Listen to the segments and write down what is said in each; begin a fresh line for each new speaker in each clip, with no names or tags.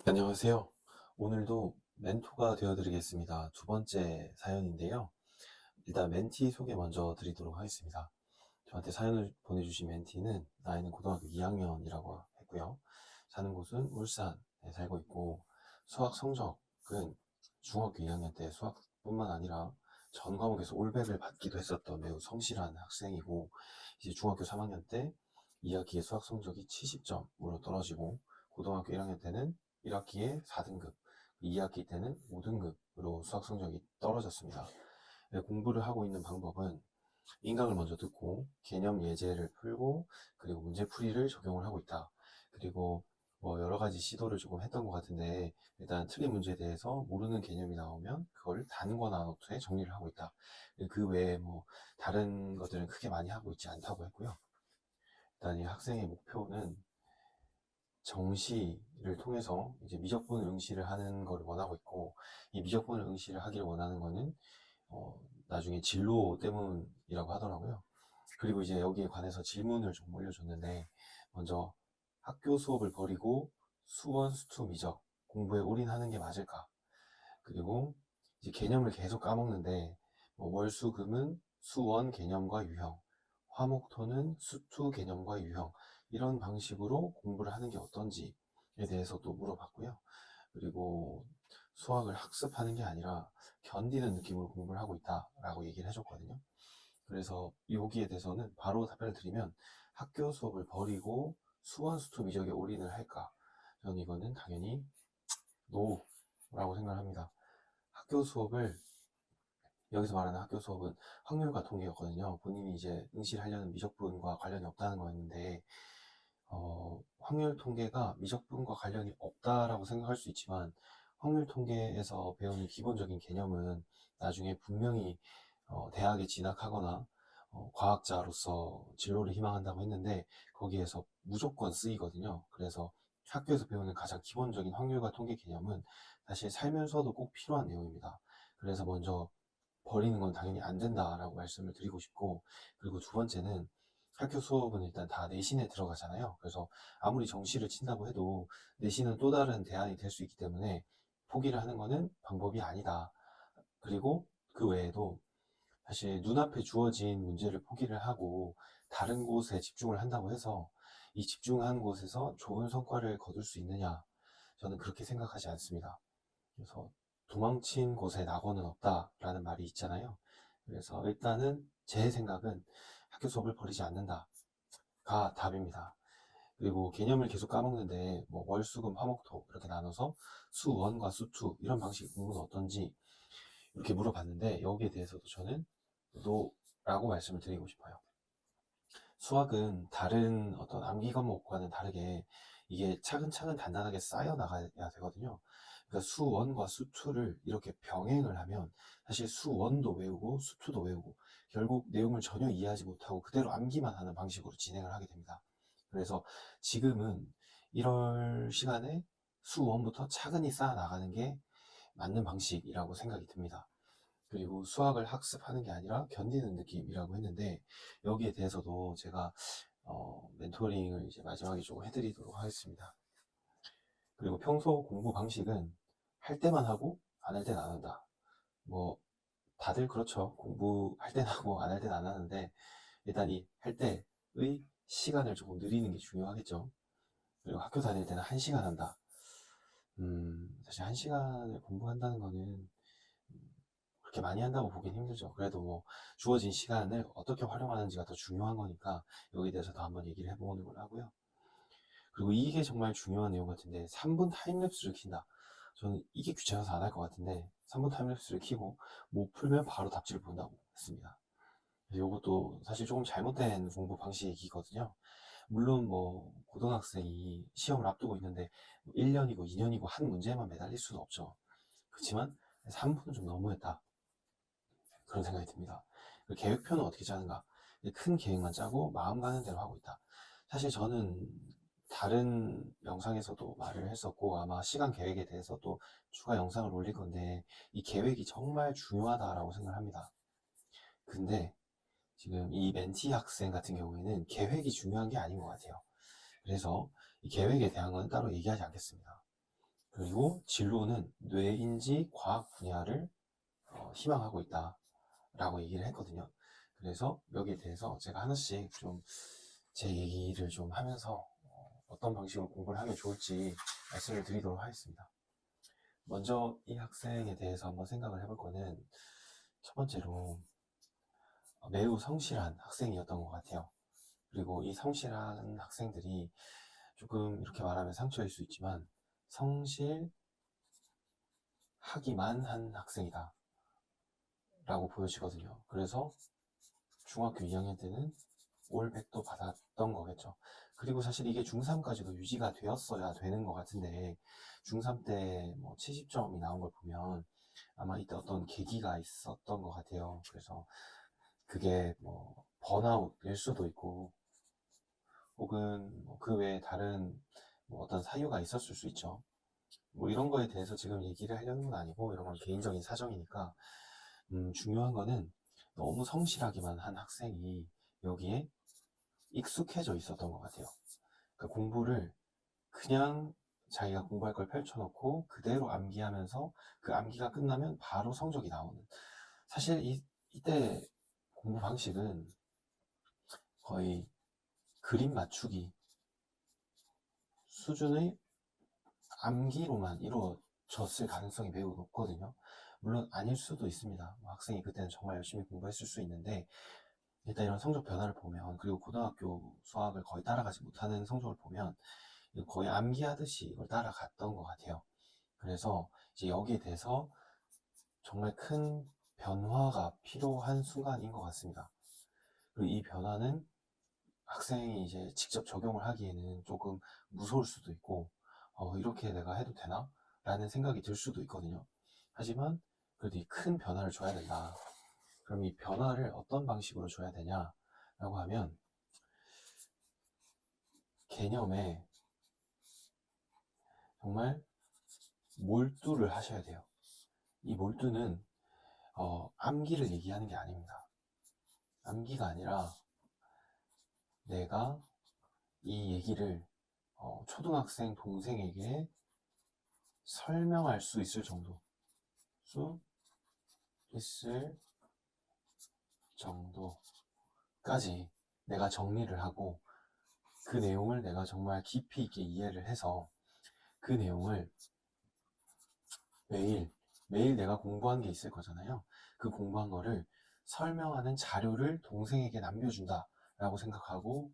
안녕하세요. 오늘도 멘토가 되어드리겠습니다. 두 번째 사연인데요. 일단 멘티 소개 먼저 드리도록 하겠습니다. 저한테 사연을 보내주신 멘티는 나이는 고등학교 2학년이라고 했고요. 사는 곳은 울산에 살고 있고, 수학 성적은 중학교 2학년 때 수학뿐만 아니라 전 과목에서 올백을 받기도 했었던 매우 성실한 학생이고, 이제 중학교 3학년 때 2학기에 수학 성적이 70점으로 떨어지고, 고등학교 1학년 때는 1학기에 4등급, 2학기 때는 5등급으로 수학 성적이 떨어졌습니다. 공부를 하고 있는 방법은 인강을 먼저 듣고 개념 예제를 풀고, 그리고 문제풀이를 적용을 하고 있다. 그리고 뭐 여러 가지 시도를 조금 했던 것 같은데, 일단 틀린 문제에 대해서 모르는 개념이 나오면 그걸 단거나 노트에 정리를 하고 있다. 그 외에 뭐 다른 것들은 크게 많이 하고 있지 않다고 했고요. 일단 이 학생의 목표는 정시를 통해서 이제 미적분 응시를 하는 걸 원하고 있고, 이 미적분 응시를 하기를 원하는 거는 나중에 진로 때문이라고 하더라고요. 그리고 이제 여기에 관해서 질문을 좀 올려줬는데, 먼저 학교 수업을 버리고 수원, 수투, 미적 공부에 올인하는 게 맞을까? 그리고 이제 개념을 계속 까먹는데, 뭐 월수 금은 수원 개념과 유형, 화목토는 수투 개념과 유형, 이런 방식으로 공부를 하는 게 어떤지에 대해서도 물어봤고요. 그리고 수학을 학습하는 게 아니라 견디는 느낌으로 공부를 하고 있다라고 얘기를 해줬거든요. 그래서 여기에 대해서는 바로 답변을 드리면, 학교 수업을 버리고 수원, 수투, 미적에 올인을 할까? 저는 이거는 당연히 노라고 생각을 합니다. 학교 수업을, 여기서 말하는 학교 수업은 확률과 통계였거든요. 본인이 이제 응시를 하려는 미적분과 관련이 없다는 거였는데, 확률 통계가 미적분과 관련이 없다라고 생각할 수 있지만, 확률 통계에서 배우는 기본적인 개념은 나중에 분명히 대학에 진학하거나 과학자로서 진로를 희망한다고 했는데, 거기에서 무조건 쓰이거든요. 그래서 학교에서 배우는 가장 기본적인 확률과 통계 개념은 사실 살면서도 꼭 필요한 내용입니다. 그래서 먼저 버리는 건 당연히 안 된다라고 말씀을 드리고 싶고, 그리고 두 번째는 학교 수업은 일단 다 내신에 들어가잖아요. 그래서 아무리 정시를 친다고 해도 내신은 또 다른 대안이 될 수 있기 때문에 포기를 하는 거는 방법이 아니다. 그리고 그 외에도 사실 눈앞에 주어진 문제를 포기를 하고 다른 곳에 집중을 한다고 해서 이 집중한 곳에서 좋은 성과를 거둘 수 있느냐? 저는 그렇게 생각하지 않습니다. 그래서 도망친 곳에 낙원은 없다라는 말이 있잖아요. 그래서 일단은 제 생각은 학교 수업을 버리지 않는다가 답입니다. 그리고 개념을 계속 까먹는데 뭐 월수금 화목토 이렇게 나눠서 수원과 수투 이런 방식의 공부는 어떤지 이렇게 물어봤는데, 여기에 대해서도 저는 노라고 말씀을 드리고 싶어요. 수학은 다른 어떤 암기 과목과는 다르게 이게 차근차근 단단하게 쌓여 나가야 되거든요. 그러니까 수원과 수투를 이렇게 병행을 하면 사실 수원도 외우고 수투도 외우고 결국 내용을 전혀 이해하지 못하고 그대로 암기만 하는 방식으로 진행을 하게 됩니다. 그래서 지금은 이럴 시간에 수원부터 차근히 쌓아 나가는 게 맞는 방식이라고 생각이 듭니다. 그리고 수학을 학습하는 게 아니라 견디는 느낌이라고 했는데, 여기에 대해서도 제가 멘토링을 이제 마지막에 조금 해드리도록 하겠습니다. 그리고 평소 공부 방식은 할 때만 하고 안 할 때는 안 한다. 뭐 다들 그렇죠. 공부할 때는 하고 안 할 때는 안 하는데, 일단 이 할 때의 시간을 조금 늘리는 게 중요하겠죠. 그리고 학교 다닐 때는 1시간 한다. 사실 1시간을 공부한다는 거는 그렇게 많이 한다고 보긴 힘들죠. 그래도 뭐 주어진 시간을 어떻게 활용하는지가 더 중요한 거니까 여기에 대해서도 한번 얘기를 해보는 걸로 하고요. 그리고 이게 정말 중요한 내용 같은데, 3분 타임랩스를 킨다. 저는 이게 귀찮아서 안 할 것 같은데 3분 타임랩스를 키고 못 풀면 바로 답지를 본다고 했습니다. 그래서 이것도 사실 조금 잘못된 공부 방식이거든요. 물론 뭐 고등학생이 시험을 앞두고 있는데 1년이고 2년이고 한 문제에만 매달릴 수는 없죠. 그렇지만 3분은 좀 너무했다, 그런 생각이 듭니다. 계획표는 어떻게 짜는가? 큰 계획만 짜고 마음 가는 대로 하고 있다. 사실 저는 다른 영상에서도 말을 했었고, 아마 시간 계획에 대해서 또 추가 영상을 올릴 건데, 이 계획이 정말 중요하다라고 생각합니다. 근데 지금 이 멘티 학생 같은 경우에는 계획이 중요한 게 아닌 것 같아요. 그래서 이 계획에 대한 건 따로 얘기하지 않겠습니다. 그리고 진로는 뇌인지 과학 분야를 희망하고 있다라고 얘기를 했거든요. 그래서 여기에 대해서 제가 하나씩 좀 제 얘기를 좀 하면서 어떤 방식으로 공부를 하면 좋을지 말씀을 드리도록 하겠습니다. 먼저 이 학생에 대해서 한번 생각을 해볼 거는 첫 번째로 매우 성실한 학생이었던 것 같아요. 그리고 이 성실한 학생들이 조금 이렇게 말하면 상처일 수 있지만 성실하기만 한 학생이다 라고 보여지거든요. 그래서 중학교 2학년 때는 올백도 받았던 거겠죠. 그리고 사실 이게 중3까지도 유지가 되었어야 되는 것 같은데 중3 때 뭐 70점이 나온 걸 보면 아마 이때 어떤 계기가 있었던 것 같아요. 그래서 그게 뭐 번아웃일 수도 있고 혹은 그 외에 다른 뭐 어떤 사유가 있었을 수 있죠. 뭐 이런 거에 대해서 지금 얘기를 하려는 건 아니고 이런 건 개인적인 사정이니까 중요한 거는 너무 성실하기만 한 학생이 여기에 익숙해져 있었던 것 같아요. 그러니까 공부를 그냥 자기가 공부할 걸 펼쳐놓고 그대로 암기하면서 그 암기가 끝나면 바로 성적이 나오는. 사실 이때 공부 방식은 거의 그림 맞추기 수준의 암기로만 이루어졌을 가능성이 매우 높거든요. 물론 아닐 수도 있습니다. 학생이 그때는 정말 열심히 공부했을 수 있는데 일단 이런 성적 변화를 보면 그리고 고등학교 수학을 거의 따라가지 못하는 성적을 보면 거의 암기하듯이 이걸 따라갔던 것 같아요. 그래서 이제 여기에 대해서 정말 큰 변화가 필요한 순간인 것 같습니다. 그리고 이 변화는 학생이 이제 직접 적용을 하기에는 조금 무서울 수도 있고, 이렇게 내가 해도 되나? 라는 생각이 들 수도 있거든요. 하지만 그래도 이 큰 변화를 줘야 된다. 그럼 이 변화를 어떤 방식으로 줘야 되냐? 라고 하면 개념에 정말 몰두를 하셔야 돼요. 이 몰두는 암기를 얘기하는 게 아닙니다. 암기가 아니라 내가 이 얘기를 초등학생 동생에게 설명할 수 있을 정도까지 내가 정리를 하고 그 내용을 내가 정말 깊이 있게 이해를 해서 그 내용을 매일 내가 공부한 게 있을 거잖아요. 그 공부한 거를 설명하는 자료를 동생에게 남겨준다 라고 생각하고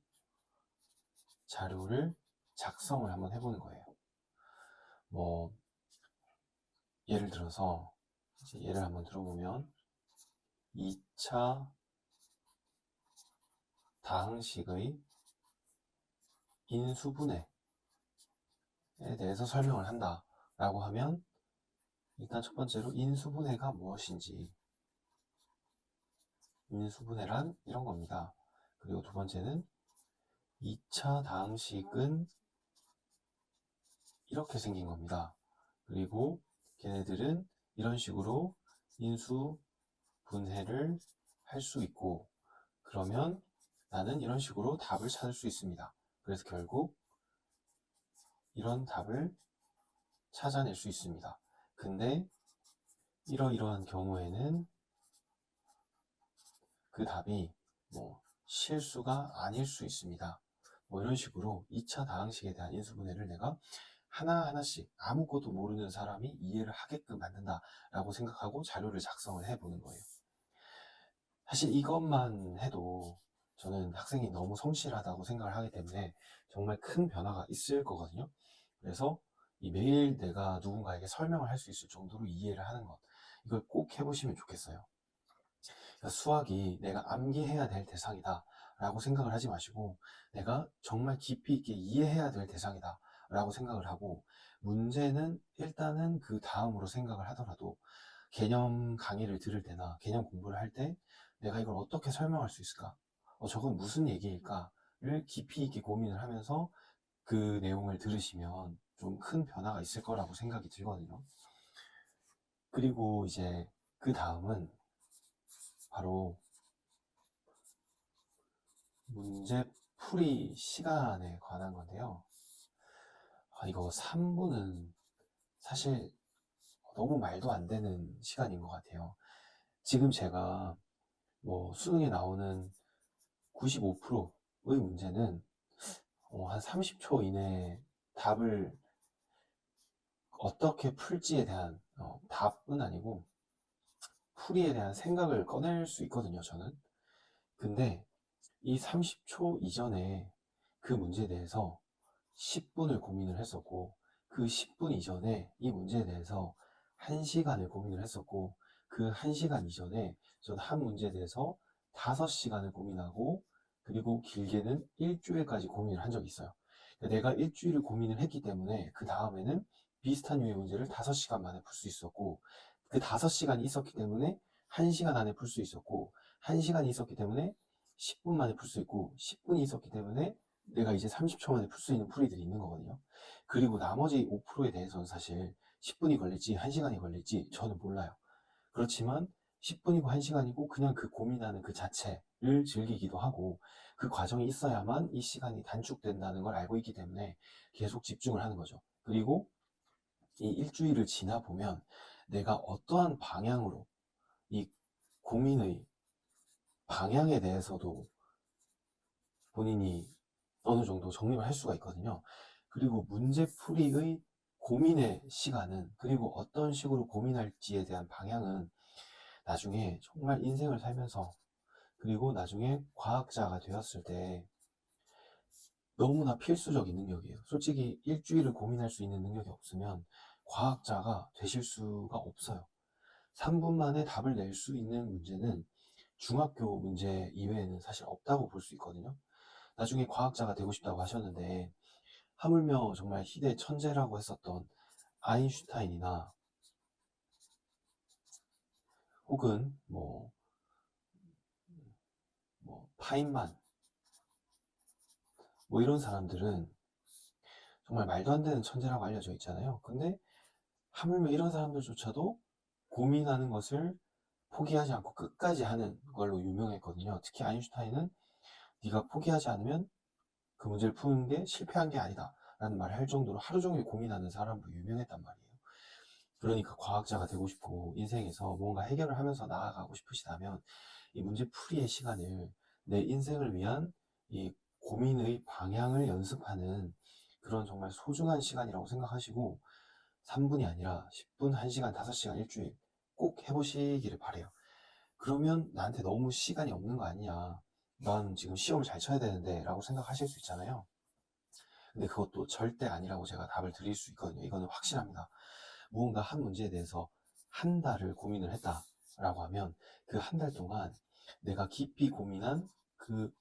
자료를 작성을 한번 해보는 거예요. 뭐 예를 들어서 예를 한번 들어보면 2차 다항식의 인수분해에 대해서 설명을 한다 라고 하면 일단 첫 번째로 인수분해가 무엇인지, 인수분해란 이런 겁니다. 그리고 두 번째는 2차 다항식은 이렇게 생긴 겁니다. 그리고 걔네들은 이런 식으로 인수분해를 할 수 있고 그러면 나는 이런 식으로 답을 찾을 수 있습니다. 그래서 결국 이런 답을 찾아낼 수 있습니다. 근데 이러이러한 경우에는 그 답이 뭐 실수가 아닐 수 있습니다. 뭐 이런 식으로 2차 다항식에 대한 인수분해를 내가 하나하나씩 아무것도 모르는 사람이 이해를 하게끔 만든다라고 생각하고 자료를 작성을 해보는 거예요. 사실 이것만 해도 저는 학생이 너무 성실하다고 생각을 하기 때문에 정말 큰 변화가 있을 거거든요. 그래서 이 매일 내가 누군가에게 설명을 할 수 있을 정도로 이해를 하는 것, 이걸 꼭 해보시면 좋겠어요. 그러니까 수학이 내가 암기해야 될 대상이다 라고 생각을 하지 마시고 내가 정말 깊이 있게 이해해야 될 대상이다 라고 생각을 하고 문제는 일단은 그 다음으로 생각을 하더라도 개념 강의를 들을 때나 개념 공부를 할 때 내가 이걸 어떻게 설명할 수 있을까? 저건 무슨 얘기일까?를 깊이 있게 고민을 하면서 그 내용을 들으시면 좀 큰 변화가 있을 거라고 생각이 들거든요. 그리고 이제 그 다음은 바로 문제풀이 시간에 관한 건데요. 이거 3분은 사실 너무 말도 안 되는 시간인 것 같아요. 지금 제가 뭐 수능에 나오는 95%의 문제는 한 30초 이내에 답을 어떻게 풀지에 대한 답은 아니고 풀이에 대한 생각을 꺼낼 수 있거든요, 저는. 근데 이 30초 이전에 그 문제에 대해서 10분을 고민을 했었고, 그 10분 이전에 이 문제에 대해서 1시간을 고민을 했었고, 그 1시간 이전에 저는 한 문제에 대해서 5시간을 고민하고, 그리고 길게는 일주일까지 고민을 한 적이 있어요. 내가 일주일을 고민을 했기 때문에 그 다음에는 비슷한 유의 문제를 5시간 만에 풀 수 있었고, 그 5시간이 있었기 때문에 1시간 안에 풀 수 있었고, 1시간이 있었기 때문에 10분 만에 풀 수 있고, 10분이 있었기 때문에 내가 이제 30초 만에 풀 수 있는 풀이들이 있는 거거든요. 그리고 나머지 5%에 대해서는 사실 10분이 걸릴지 1시간이 걸릴지 저는 몰라요. 그렇지만 10분이고 1시간이고 그냥 그 고민하는 그 자체를 즐기기도 하고, 그 과정이 있어야만 이 시간이 단축된다는 걸 알고 있기 때문에 계속 집중을 하는 거죠. 그리고 이 일주일을 지나 보면 내가 어떠한 방향으로 이 고민의 방향에 대해서도 본인이 어느 정도 정립을 할 수가 있거든요. 그리고 문제풀이의 고민의 시간은, 그리고 어떤 식으로 고민할지에 대한 방향은 나중에 정말 인생을 살면서, 그리고 나중에 과학자가 되었을 때 너무나 필수적인 능력이에요. 솔직히 일주일을 고민할 수 있는 능력이 없으면 과학자가 되실 수가 없어요. 3분 만에 답을 낼 수 있는 문제는 중학교 문제 이외에는 사실 없다고 볼 수 있거든요. 나중에 과학자가 되고 싶다고 하셨는데, 하물며 정말 희대 천재라고 했었던 아인슈타인이나 혹은 파인만, 이런 사람들은 정말 말도 안 되는 천재라고 알려져 있잖아요. 근데 하물며 이런 사람들조차도 고민하는 것을 포기하지 않고 끝까지 하는 걸로 유명했거든요. 특히 아인슈타인은 네가 포기하지 않으면 그 문제를 푸는 게 실패한 게 아니다 라는 말을 할 정도로 하루 종일 고민하는 사람으로 유명했단 말이에요. 그러니까 과학자가 되고 싶고 인생에서 뭔가 해결을 하면서 나아가고 싶으시다면 이 문제 풀이의 시간을 내 인생을 위한 이 고민의 방향을 연습하는 그런 정말 소중한 시간이라고 생각하시고, 3분이 아니라 10분, 1시간, 5시간, 일주일 꼭 해보시기를 바래요. 그러면 나한테 너무 시간이 없는 거 아니냐, 난 지금 시험을 잘 쳐야 되는데 라고 생각하실 수 있잖아요. 근데 그것도 절대 아니라고 제가 답을 드릴 수 있거든요. 이거는 확실합니다. 무언가 한 문제에 대해서 한 달을 고민을 했다라고 하면 그 한 달 동안 내가 깊이 고민한 그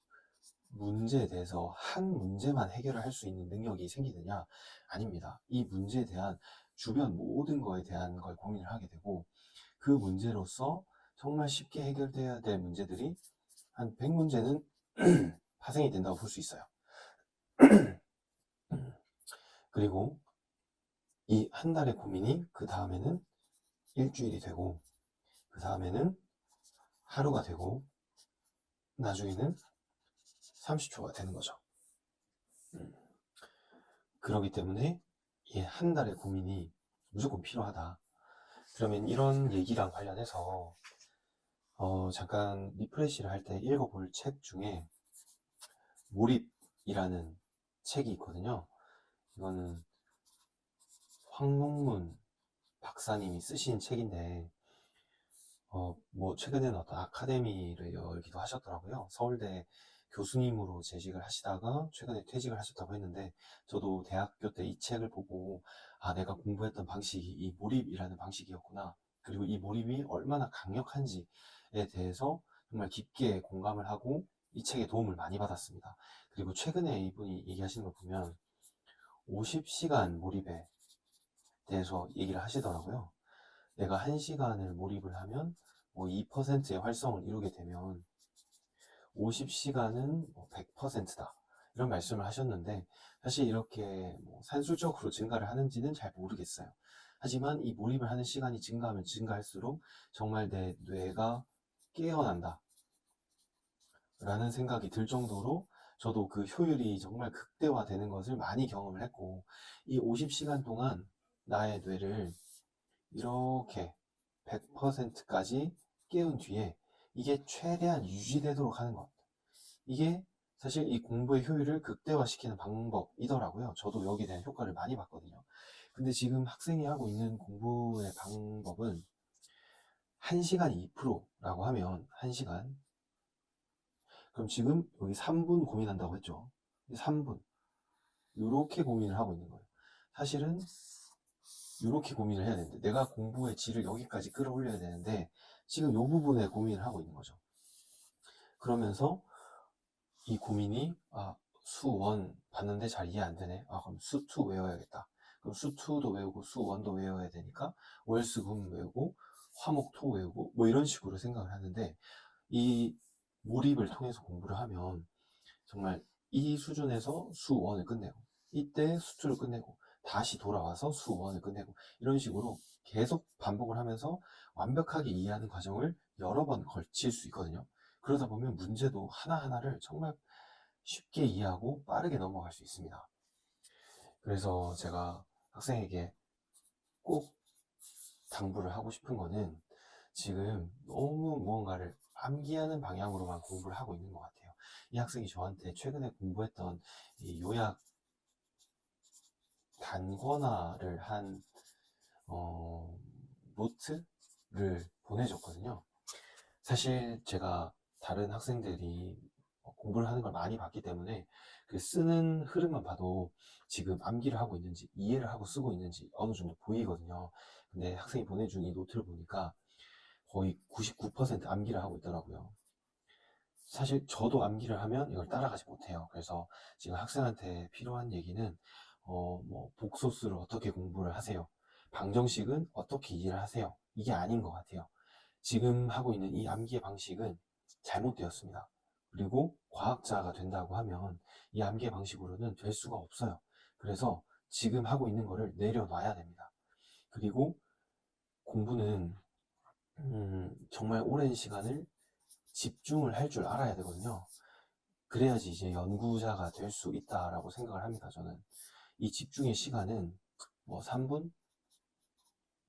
문제에 대해서 한 문제만 해결을 할 수 있는 능력이 생기느냐? 아닙니다. 이 문제에 대한 주변 모든 거에 대한 걸 고민을 하게 되고, 그 문제로서 정말 쉽게 해결돼야 될 문제들이 한 100문제는 파생이 된다고 볼 수 있어요. 그리고 이 한 달의 고민이 그 다음에는 일주일이 되고, 그 다음에는 하루가 되고, 나중에는 30초가 되는 거죠. 그렇기 때문에 이 한 달의 고민이 무조건 필요하다. 그러면 이런 얘기랑 관련해서 잠깐 리프레시를 할 때 읽어볼 책 중에 몰입이라는 책이 있거든요. 이거는 황농문 박사님이 쓰신 책인데, 최근에는 어떤 아카데미를 열기도 하셨더라고요. 서울대 교수님으로 재직을 하시다가 최근에 퇴직을 하셨다고 했는데, 저도 대학교 때 이 책을 보고, 아, 내가 공부했던 방식이 이 몰입이라는 방식이었구나. 그리고 이 몰입이 얼마나 강력한지에 대해서 정말 깊게 공감을 하고 이 책에 도움을 많이 받았습니다. 그리고 최근에 이분이 얘기하시는 걸 보면 50시간 몰입에 대해서 얘기를 하시더라고요. 내가 1시간을 몰입을 하면 2%의 활성을 이루게 되면 50시간은 100%다. 이런 말씀을 하셨는데, 사실 이렇게 산술적으로 증가를 하는지는 잘 모르겠어요. 하지만 이 몰입을 하는 시간이 증가하면 증가할수록 정말 내 뇌가 깨어난다 라는 생각이 들 정도로, 저도 그 효율이 정말 극대화되는 것을 많이 경험을 했고, 이 50시간 동안 나의 뇌를 이렇게 100%까지 깨운 뒤에 이게 최대한 유지되도록 하는 것. 이게 사실 이 공부의 효율을 극대화시키는 방법이더라고요. 저도 여기에 대한 효과를 많이 봤거든요. 근데 지금 학생이 하고 있는 공부의 방법은 1시간 2%라고 하면 1시간. 그럼 지금 여기 3분 고민한다고 했죠. 3분. 이렇게 고민을 하고 있는 거예요. 사실은 이렇게 고민을 해야 되는데 내가 공부의 질을 여기까지 끌어올려야 되는데 지금 이 부분에 고민을 하고 있는 거죠. 그러면서 이 고민이 수1 봤는데 잘 이해 안 되네. 그럼 수2 외워야겠다. 그럼 수2도 외우고 수1도 외워야 되니까 월수금 외우고 화목토 외우고 뭐 이런 식으로 생각을 하는데 이 몰입을 통해서 공부를 하면 정말 이 수준에서 수1을 끝내고 이때 수2를 끝내고 다시 돌아와서 수1을 끝내고 이런 식으로 계속 반복을 하면서 완벽하게 이해하는 과정을 여러 번 걸칠 수 있거든요. 그러다 보면 문제도 하나하나를 정말 쉽게 이해하고 빠르게 넘어갈 수 있습니다. 그래서 제가 학생에게 꼭 당부를 하고 싶은 거는 지금 너무 무언가를 암기하는 방향으로만 공부를 하고 있는 것 같아요. 이 학생이 저한테 최근에 공부했던 이 요약 단권화를 한 노트를 보내줬거든요. 사실 제가 다른 학생들이 공부를 하는 걸 많이 봤기 때문에 그 쓰는 흐름만 봐도 지금 암기를 하고 있는지 이해를 하고 쓰고 있는지 어느 정도 보이거든요. 근데 학생이 보내준 이 노트를 보니까 거의 99% 암기를 하고 있더라고요. 사실 저도 암기를 하면 이걸 따라가지 못해요. 그래서 지금 학생한테 필요한 얘기는 뭐 복소수를 어떻게 공부를 하세요? 방정식은 어떻게 이해를 하세요? 이게 아닌 것 같아요. 지금 하고 있는 이 암기의 방식은 잘못되었습니다. 그리고 과학자가 된다고 하면 이 암기의 방식으로는 될 수가 없어요. 그래서 지금 하고 있는 거를 내려놔야 됩니다. 그리고 공부는 정말 오랜 시간을 집중을 할 줄 알아야 되거든요. 그래야지 이제 연구자가 될 수 있다라고 생각을 합니다. 저는 이 집중의 시간은 뭐 3분,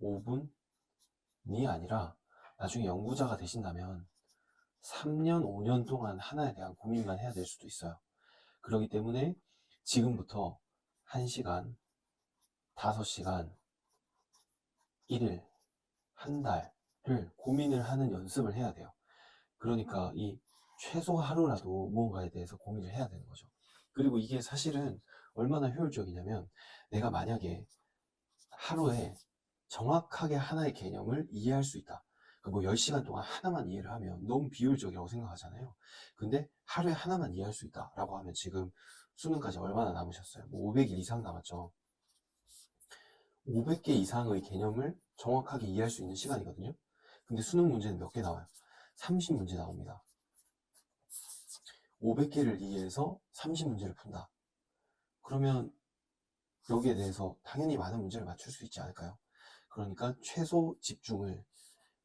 5분이 아니라 나중에 연구자가 되신다면 3년, 5년 동안 하나에 대한 고민만 해야 될 수도 있어요. 그렇기 때문에 지금부터 1시간, 5시간, 1일, 한 달을 고민을 하는 연습을 해야 돼요. 그러니까 이 최소 하루라도 무언가에 대해서 고민을 해야 되는 거죠. 그리고 이게 사실은 얼마나 효율적이냐면 내가 만약에 하루에 정확하게 하나의 개념을 이해할 수 있다. 뭐 10시간 동안 하나만 이해를 하면 너무 비효율적이라고 생각하잖아요. 근데 하루에 하나만 이해할 수 있다라고 하면 지금 수능까지 얼마나 남으셨어요? 뭐 500일 이상 남았죠. 500개 이상의 개념을 정확하게 이해할 수 있는 시간이거든요. 근데 수능 문제는 몇 개 나와요? 30문제 나옵니다. 500개를 이해해서 30문제를 푼다. 그러면 여기에 대해서 당연히 많은 문제를 맞출 수 있지 않을까요? 그러니까 최소 집중을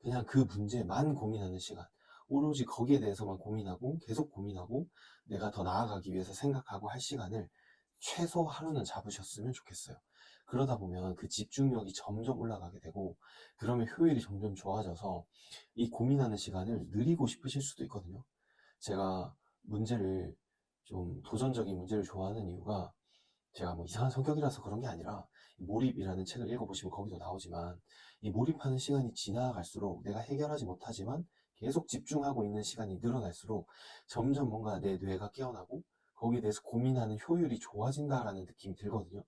그냥 그 문제만 고민하는 시간, 오로지 거기에 대해서만 고민하고 계속 고민하고 내가 더 나아가기 위해서 생각하고 할 시간을 최소 하루는 잡으셨으면 좋겠어요. 그러다 보면 그 집중력이 점점 올라가게 되고 그러면 효율이 점점 좋아져서 이 고민하는 시간을 늘리고 싶으실 수도 있거든요. 제가 문제를 좀 도전적인 문제를 좋아하는 이유가 제가 뭐 이상한 성격이라서 그런 게 아니라 몰입이라는 책을 읽어보시면 거기도 나오지만 이 몰입하는 시간이 지나갈수록 내가 해결하지 못하지만 계속 집중하고 있는 시간이 늘어날수록 점점 뭔가 내 뇌가 깨어나고 거기에 대해서 고민하는 효율이 좋아진다라는 느낌이 들거든요.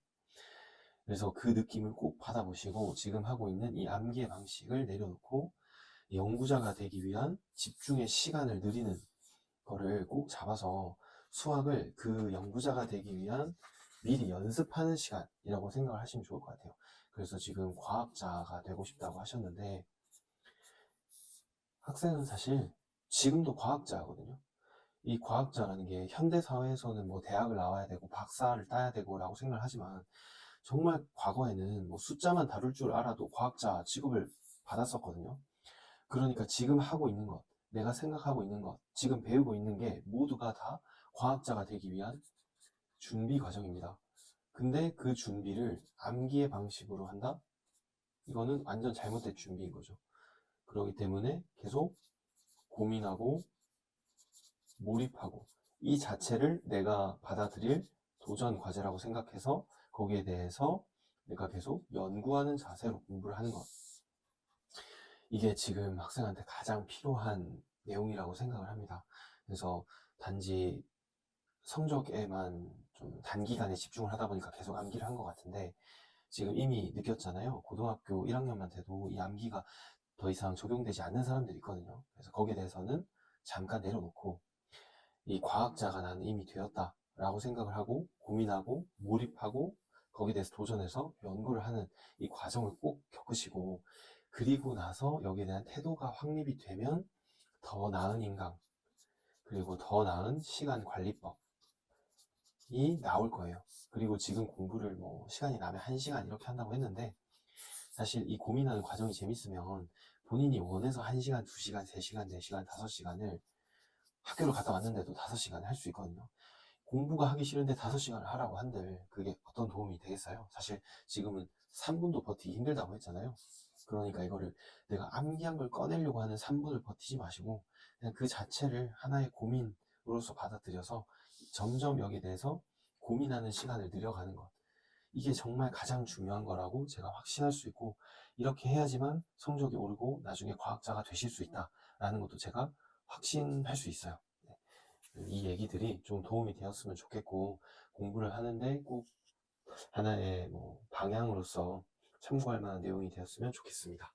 그래서 그 느낌을 꼭 받아보시고 지금 하고 있는 이 암기의 방식을 내려놓고 연구자가 되기 위한 집중의 시간을 늘리는 거를 꼭 잡아서 수학을 그 연구자가 되기 위한 미리 연습하는 시간이라고 생각을 하시면 좋을 것 같아요. 그래서 지금 과학자가 되고 싶다고 하셨는데 학생은 사실 지금도 과학자거든요. 이 과학자라는 게 현대사회에서는 뭐 대학을 나와야 되고 박사를 따야 되고 라고 생각을 하지만 정말 과거에는 뭐 숫자만 다룰 줄 알아도 과학자 취급을 받았었거든요. 그러니까 지금 하고 있는 것, 내가 생각하고 있는 것, 지금 배우고 있는 게 모두가 다 과학자가 되기 위한 준비 과정입니다. 근데 그 준비를 암기의 방식으로 한다? 이거는 완전 잘못된 준비인 거죠. 그렇기 때문에 계속 고민하고 몰입하고 이 자체를 내가 받아들일 도전 과제라고 생각해서 거기에 대해서 내가 계속 연구하는 자세로 공부를 하는 것. 이게 지금 학생한테 가장 필요한 내용이라고 생각을 합니다. 그래서 단지 성적에만 좀 단기간에 집중을 하다 보니까 계속 암기를 한 것 같은데 지금 이미 느꼈잖아요. 고등학교 1학년만 돼도 이 암기가 더 이상 적용되지 않는 사람들이 있거든요. 그래서 거기에 대해서는 잠깐 내려놓고 이 과학자가 나는 이미 되었다 라고 생각을 하고 고민하고 몰입하고 거기에 대해서 도전해서 연구를 하는 이 과정을 꼭 겪으시고 그리고 나서 여기에 대한 태도가 확립이 되면 더 나은 인강 그리고 더 나은 시간 관리법이 나올 거예요. 그리고 지금 공부를 뭐 시간이 나면 1시간 이렇게 한다고 했는데 사실 이 고민하는 과정이 재밌으면 본인이 원해서 1시간, 2시간, 3시간, 4시간, 5시간을 학교를 갔다 왔는데도 5시간을 할 수 있거든요. 공부가 하기 싫은데 5시간을 하라고 한들 그게 어떤 도움이 되겠어요? 사실 지금은 3분도 버티기 힘들다고 했잖아요. 그러니까 이거를 내가 암기한 걸 꺼내려고 하는 3분을 버티지 마시고 그냥 그 자체를 하나의 고민으로서 받아들여서 점점 여기에 대해서 고민하는 시간을 늘려가는 것. 이게 정말 가장 중요한 거라고 제가 확신할 수 있고 이렇게 해야지만 성적이 오르고 나중에 과학자가 되실 수 있다라는 것도 제가 확신할 수 있어요. 네. 이 얘기들이 좀 도움이 되었으면 좋겠고 공부를 하는데 꼭 하나의 뭐 방향으로서 참고할 만한 내용이 되었으면 좋겠습니다.